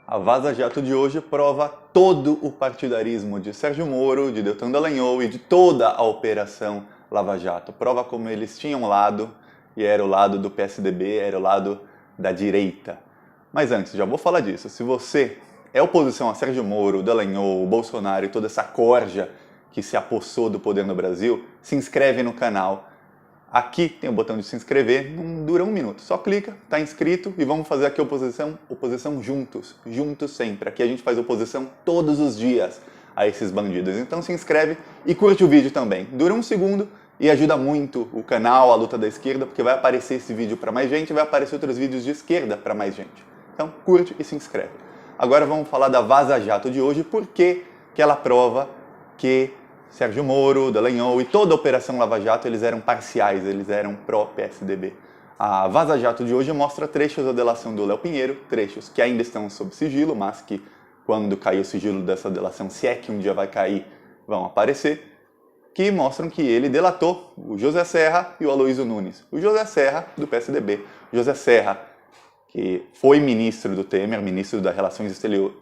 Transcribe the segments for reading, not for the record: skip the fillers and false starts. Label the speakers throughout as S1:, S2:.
S1: A Vaza Jato de hoje prova todo o partidarismo de Sérgio Moro, de Deltan Dallagnol e de toda a Operação Lava Jato. Prova como eles tinham um lado, e era o lado do PSDB, era o lado da direita. Mas antes, já vou falar disso. Se você é oposição a Sérgio Moro, Dallagnol, Bolsonaro e toda essa corja que se apossou do poder no Brasil, se inscreve no canal. Aqui tem o botão de se inscrever, não dura um minuto. Só clica, tá inscrito e vamos fazer aqui oposição juntos sempre. Aqui a gente faz oposição todos os dias a esses bandidos. Então se inscreve e curte o vídeo também. Dura um segundo e ajuda muito o canal, a luta da esquerda, porque vai aparecer esse vídeo para mais gente e vai aparecer outros vídeos de esquerda para mais gente. Então curte e se inscreve. Agora vamos falar da Vaza Jato de hoje, porque que ela prova que Sérgio Moro, Dallagnol e toda a Operação Lava Jato, eles eram parciais, eles eram pró-PSDB. A Vaza Jato de hoje mostra trechos da delação do Léo Pinheiro, trechos que ainda estão sob sigilo, mas que quando cair o sigilo dessa delação, se é que um dia vai cair, vão aparecer, que mostram que ele delatou o José Serra e o Aloysio Nunes. O José Serra, do PSDB. O José Serra, que foi ministro do Temer, ministro das Relações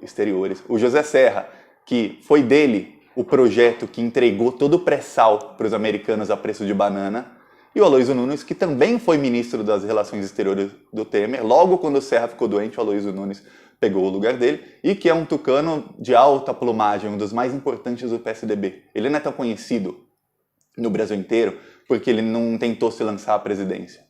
S1: Exteriores. O José Serra, que foi dele o projeto que entregou todo o pré-sal para os americanos a preço de banana, e o Aloysio Nunes, que também foi ministro das Relações Exteriores do Temer, logo quando o Serra ficou doente, o Aloysio Nunes pegou o lugar dele, e que é um tucano de alta plumagem, um dos mais importantes do PSDB. Ele não é tão conhecido no Brasil inteiro, porque ele não tentou se lançar à presidência.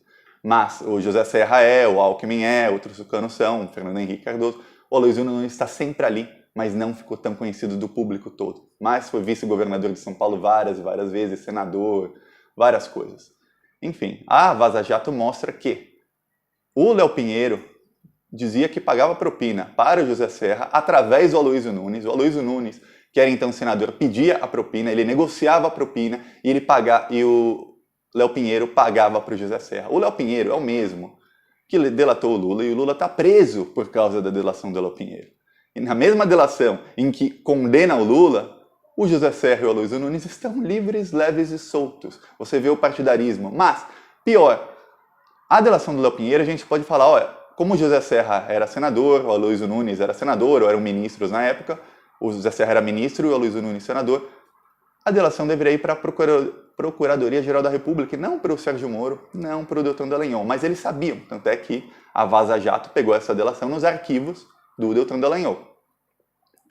S1: Mas o José Serra é, o Alckmin é, outros tucanos são, o Fernando Henrique Cardoso, o Aloysio Nunes está sempre ali, mas não ficou tão conhecido do público todo. Mas foi vice-governador de São Paulo várias vezes, senador, várias coisas. Enfim, a Vaza Jato mostra que o Léo Pinheiro dizia que pagava propina para o José Serra através do Aloysio Nunes. O Aloysio Nunes, que era então senador, pedia a propina, ele negociava a propina e o Léo Pinheiro pagava para o José Serra. O Léo Pinheiro é o mesmo que delatou o Lula, e o Lula está preso por causa da delação do Léo Pinheiro. E na mesma delação em que condena o Lula, o José Serra e o Aloysio Nunes estão livres, leves e soltos. Você vê o partidarismo. Mas, pior, a delação do Léo Pinheiro, a gente pode falar, olha, como o José Serra era senador, o Aloysio Nunes era senador, ou eram ministros na época, o José Serra era ministro e o Aloysio Nunes senador, a delação deveria ir para a Procuradoria-Geral da República, e não para o Sérgio Moro, não para o Deltan Dallagnol. Mas eles sabiam, tanto é que a Vaza Jato pegou essa delação nos arquivos do Deltan Dallagnol.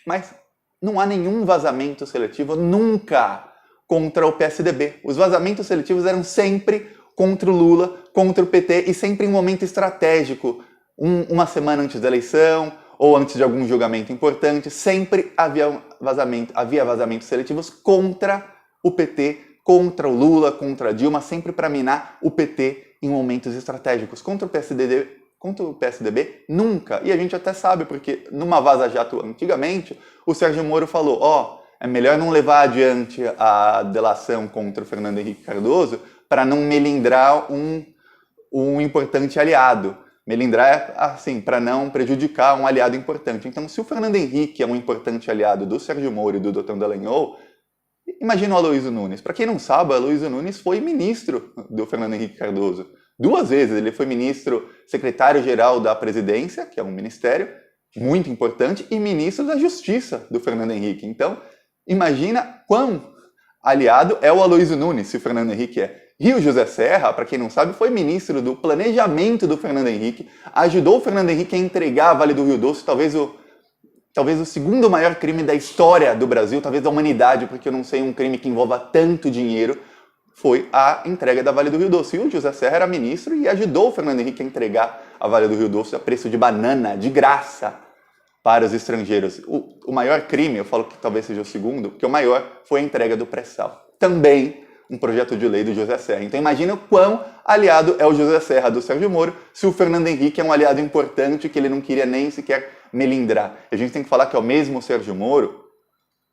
S1: Mas não há nenhum vazamento seletivo nunca contra o PSDB. Os vazamentos seletivos eram sempre contra o Lula, contra o PT, e sempre em um momento estratégico, uma semana antes da eleição ou antes de algum julgamento importante, sempre havia vazamentos seletivos contra o PT, contra o Lula, contra a Dilma, sempre para minar o PT em momentos estratégicos. Contra o PSDB, nunca. E a gente até sabe, porque numa Vaza Jato antigamente, o Sérgio Moro falou, é melhor não levar adiante a delação contra o Fernando Henrique Cardoso para não melindrar um importante aliado. Melindrar, assim, para não prejudicar um aliado importante. Então, se o Fernando Henrique é um importante aliado do Sérgio Moro e do Deltan Dallagnol, imagina o Aloysio Nunes. Para quem não sabe, o Aloysio Nunes foi ministro do Fernando Henrique Cardoso. 2 vezes, ele foi ministro secretário-geral da presidência, que é um ministério muito importante, e ministro da Justiça do Fernando Henrique. Então, imagina quão aliado é o Aloysio Nunes, se o Fernando Henrique é. E o José Serra, para quem não sabe, foi ministro do planejamento do Fernando Henrique, ajudou o Fernando Henrique a entregar a Vale do Rio Doce, talvez o segundo maior crime da história do Brasil, talvez da humanidade, porque eu não sei um crime que envolva tanto dinheiro, foi a entrega da Vale do Rio Doce. E o José Serra era ministro e ajudou o Fernando Henrique a entregar a Vale do Rio Doce a preço de banana, de graça, para os estrangeiros. O maior crime, eu falo que talvez seja o segundo, porque o maior foi a entrega do pré-sal. Também um projeto de lei do José Serra. Então imagina o quão aliado é o José Serra do Sérgio Moro, se o Fernando Henrique é um aliado importante que ele não queria nem sequer melindrar. E a gente tem que falar que é o mesmo Sérgio Moro.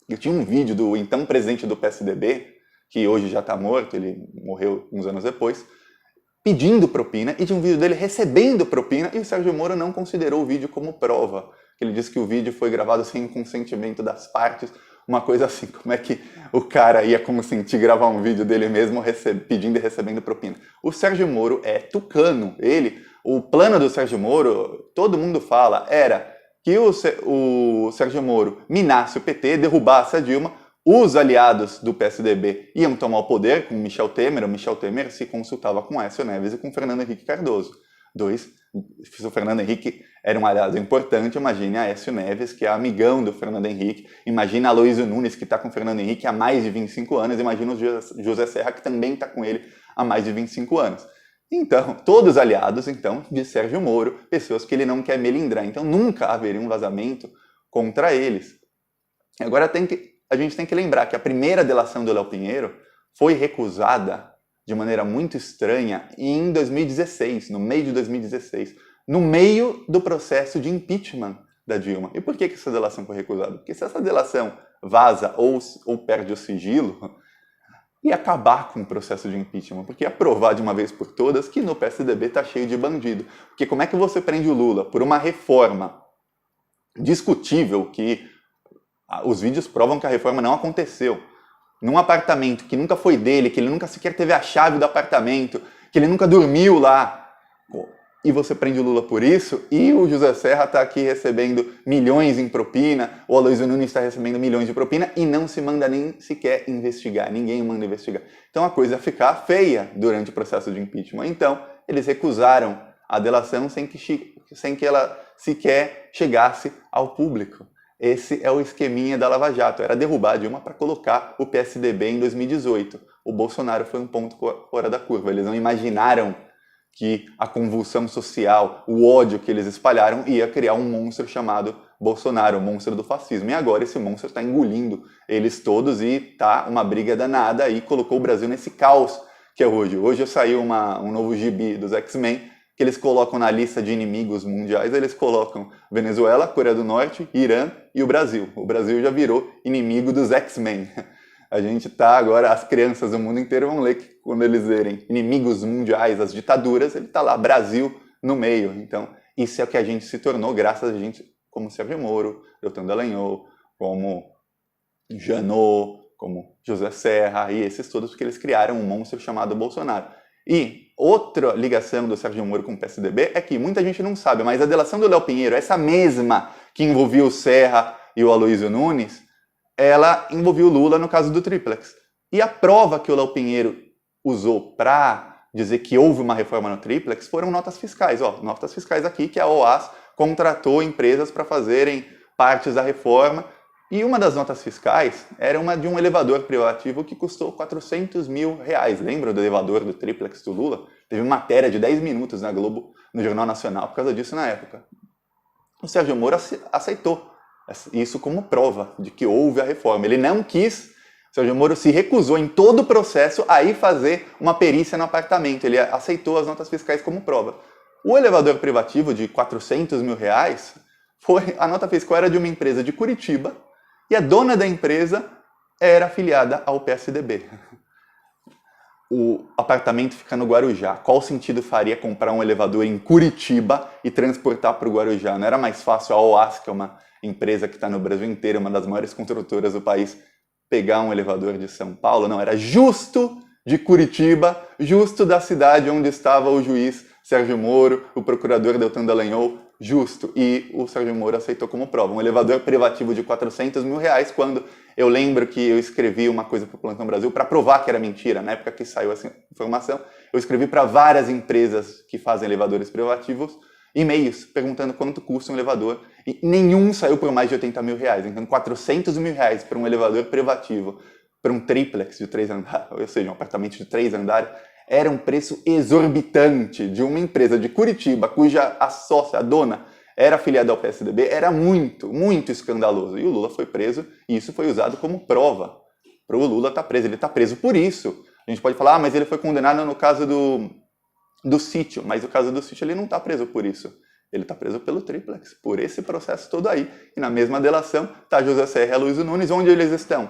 S1: Eu tinha um vídeo do então presidente do PSDB, que hoje já está morto, ele morreu uns anos depois, pedindo propina, e tinha um vídeo dele recebendo propina, e o Sérgio Moro não considerou o vídeo como prova. Ele disse que o vídeo foi gravado sem o consentimento das partes, uma coisa assim. Como é que o cara ia consentir gravar um vídeo dele mesmo pedindo e recebendo propina? O Sérgio Moro é tucano. O plano do Sérgio Moro, todo mundo fala, era que o Sérgio Moro minasse o PT, derrubasse a Dilma, os aliados do PSDB iam tomar o poder com Michel Temer se consultava com Aécio Neves e com Fernando Henrique Cardoso. Se o Fernando Henrique era um aliado importante, imagine Aécio Neves, que é amigão do Fernando Henrique, imagina Aloysio Nunes, que está com o Fernando Henrique há mais de 25 anos, imagina o José Serra, que também está com ele há mais de 25 anos. Então, todos aliados, então, de Sérgio Moro, pessoas que ele não quer melindrar. Então, nunca haveria um vazamento contra eles. Agora, a gente tem que lembrar que a primeira delação do Léo Pinheiro foi recusada de maneira muito estranha em 2016, no meio de 2016, no meio do processo de impeachment da Dilma. E por que essa delação foi recusada? Porque se essa delação vaza ou perde o sigilo, ia acabar com o processo de impeachment, porque ia provar de uma vez por todas que no PSDB está cheio de bandido. Porque como é que você prende o Lula por uma reforma discutível, que os vídeos provam que a reforma não aconteceu, num apartamento que nunca foi dele, que ele nunca sequer teve a chave do apartamento, que ele nunca dormiu lá, e você prende o Lula por isso, e o José Serra está aqui recebendo milhões em propina, o Aloysio Nunes está recebendo milhões de propina, e não se manda nem sequer investigar, ninguém manda investigar. Então a coisa ia ficar feia durante o processo de impeachment. Então eles recusaram a delação sem que ela sequer chegasse ao público. Esse é o esqueminha da Lava Jato, era derrubar a Dilma para colocar o PSDB em 2018. O Bolsonaro foi um ponto fora da curva, eles não imaginaram que a convulsão social, o ódio que eles espalharam ia criar um monstro chamado Bolsonaro, o monstro do fascismo. E agora esse monstro está engolindo eles todos e tá uma briga danada e colocou o Brasil nesse caos que é hoje. Hoje saiu um novo gibi dos X-Men, que eles colocam na lista de inimigos mundiais, eles colocam Venezuela, Coreia do Norte, Irã e o Brasil. O Brasil já virou inimigo dos X-Men. A gente tá agora, as crianças do mundo inteiro vão ler que quando eles lerem inimigos mundiais, as ditaduras, ele tá lá, Brasil no meio. Então, isso é o que a gente se tornou, graças a gente, como Sérgio Moro, Deltan Dallagnol, como Janot, como José Serra e esses todos, porque eles criaram um monstro chamado Bolsonaro. E outra ligação do Sérgio Moro com o PSDB é que muita gente não sabe, mas a delação do Léo Pinheiro, essa mesma que envolvia o Serra e o Aloysio Nunes, ela envolvia o Lula no caso do Triplex. E a prova que o Léo Pinheiro usou para dizer que houve uma reforma no Triplex foram notas fiscais. Notas fiscais aqui que a OAS contratou empresas para fazerem partes da reforma. E uma das notas fiscais era uma de um elevador privativo que custou R$400 mil. Lembra do elevador do Triplex do Lula? Teve uma matéria de 10 minutos na Globo, no Jornal Nacional, por causa disso na época. O Sérgio Moro aceitou isso como prova de que houve a reforma. Ele não quis, o Sérgio Moro se recusou em todo o processo a ir fazer uma perícia no apartamento. Ele aceitou as notas fiscais como prova. O elevador privativo de R$400 mil, a nota fiscal era de uma empresa de Curitiba, e a dona da empresa era afiliada ao PSDB. O apartamento fica no Guarujá. Qual sentido faria comprar um elevador em Curitiba e transportar para o Guarujá? Não era mais fácil a OAS, que é uma empresa que está no Brasil inteiro, uma das maiores construtoras do país, pegar um elevador de São Paulo? Não, era justo de Curitiba, justo da cidade onde estava o juiz Sérgio Moro, o procurador Deltan Dallagnol, justo. E o Sérgio Moro aceitou como prova. Um elevador privativo de R$400 mil, quando eu lembro que eu escrevi uma coisa para o Plantão Brasil para provar que era mentira. Na época que saiu essa informação, eu escrevi para várias empresas que fazem elevadores privativos e-mails perguntando quanto custa um elevador. E nenhum saiu por mais de R$80 mil. Então R$400 mil para um elevador privativo, para um triplex de 3 andares, ou seja, um apartamento de 3 andares, era um preço exorbitante de uma empresa de Curitiba, cuja a sócia, a dona, era afiliada ao PSDB, era muito, muito escandaloso. E o Lula foi preso, e isso foi usado como prova para o Lula estar preso. Ele está preso por isso. A gente pode falar, mas ele foi condenado no caso do sítio, mas no caso do sítio ele não está preso por isso. Ele está preso pelo triplex, por esse processo todo aí. E na mesma delação está José Serra e Aloysio Nunes. Onde eles estão?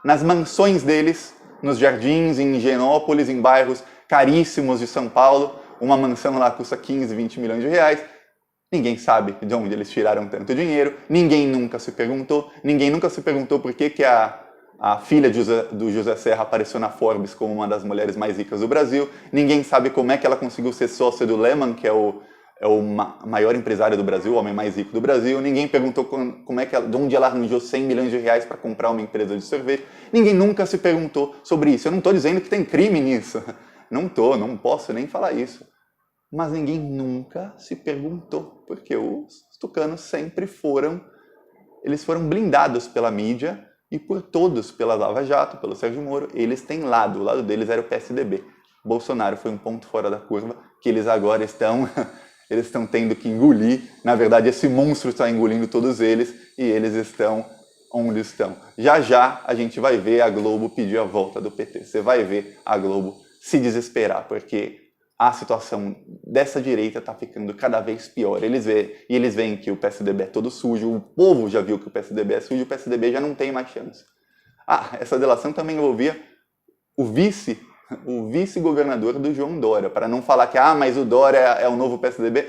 S1: Nas mansões deles, nos jardins, em Higienópolis, em bairros caríssimos de São Paulo. Uma mansão lá custa 15, 20 milhões de reais. Ninguém sabe de onde eles tiraram tanto dinheiro. Ninguém nunca se perguntou. Ninguém nunca se perguntou por que a filha do José Serra apareceu na Forbes como uma das mulheres mais ricas do Brasil. Ninguém sabe como é que ela conseguiu ser sócia do Lehman, que é o é o maior empresário do Brasil, o homem mais rico do Brasil. Ninguém perguntou de onde ela arranjou 100 milhões de reais para comprar uma empresa de sorvete. Ninguém nunca se perguntou sobre isso. Eu não estou dizendo que tem crime nisso. Não posso nem falar isso. Mas ninguém nunca se perguntou, porque os tucanos sempre foram blindados pela mídia e por todos, pela Lava Jato, pelo Sérgio Moro. Eles têm lado, o lado deles era o PSDB. Bolsonaro foi um ponto fora da curva, que eles agora estão tendo que engolir. Na verdade, esse monstro está engolindo todos eles e eles estão onde estão. Já já a gente vai ver a Globo pedir a volta do PT. Você vai ver a Globo se desesperar, porque a situação dessa direita está ficando cada vez pior. Eles veem que o PSDB é todo sujo, o povo já viu que o PSDB é sujo, o PSDB já não tem mais chance. Essa delação também envolvia o vice-governador do João Dória, para não falar que mas o Dória é o novo PSDB.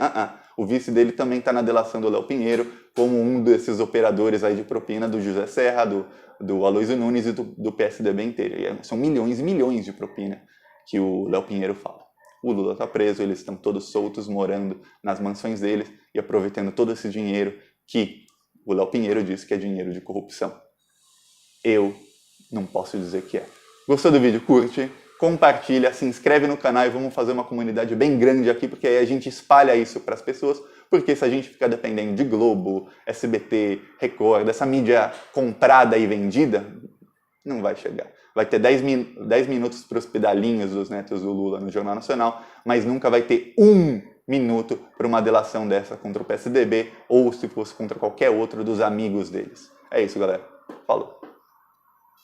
S1: O vice dele também está na delação do Léo Pinheiro, como um desses operadores aí de propina do José Serra, do Aloysio Nunes e do PSDB inteiro. E são milhões e milhões de propina que o Léo Pinheiro fala. O Lula está preso, eles estão todos soltos, morando nas mansões deles e aproveitando todo esse dinheiro que o Léo Pinheiro diz que é dinheiro de corrupção. Eu não posso dizer que é. Gostou do vídeo? Curte, compartilha, se inscreve no canal e vamos fazer uma comunidade bem grande aqui, porque aí a gente espalha isso para as pessoas, porque se a gente ficar dependendo de Globo, SBT, Record, dessa mídia comprada e vendida, não vai chegar. Vai ter 10 minutos para os pedalinhos dos netos do Lula no Jornal Nacional, mas nunca vai ter 1 minuto para uma delação dessa contra o PSDB ou se fosse contra qualquer outro dos amigos deles. É isso, galera. Falou.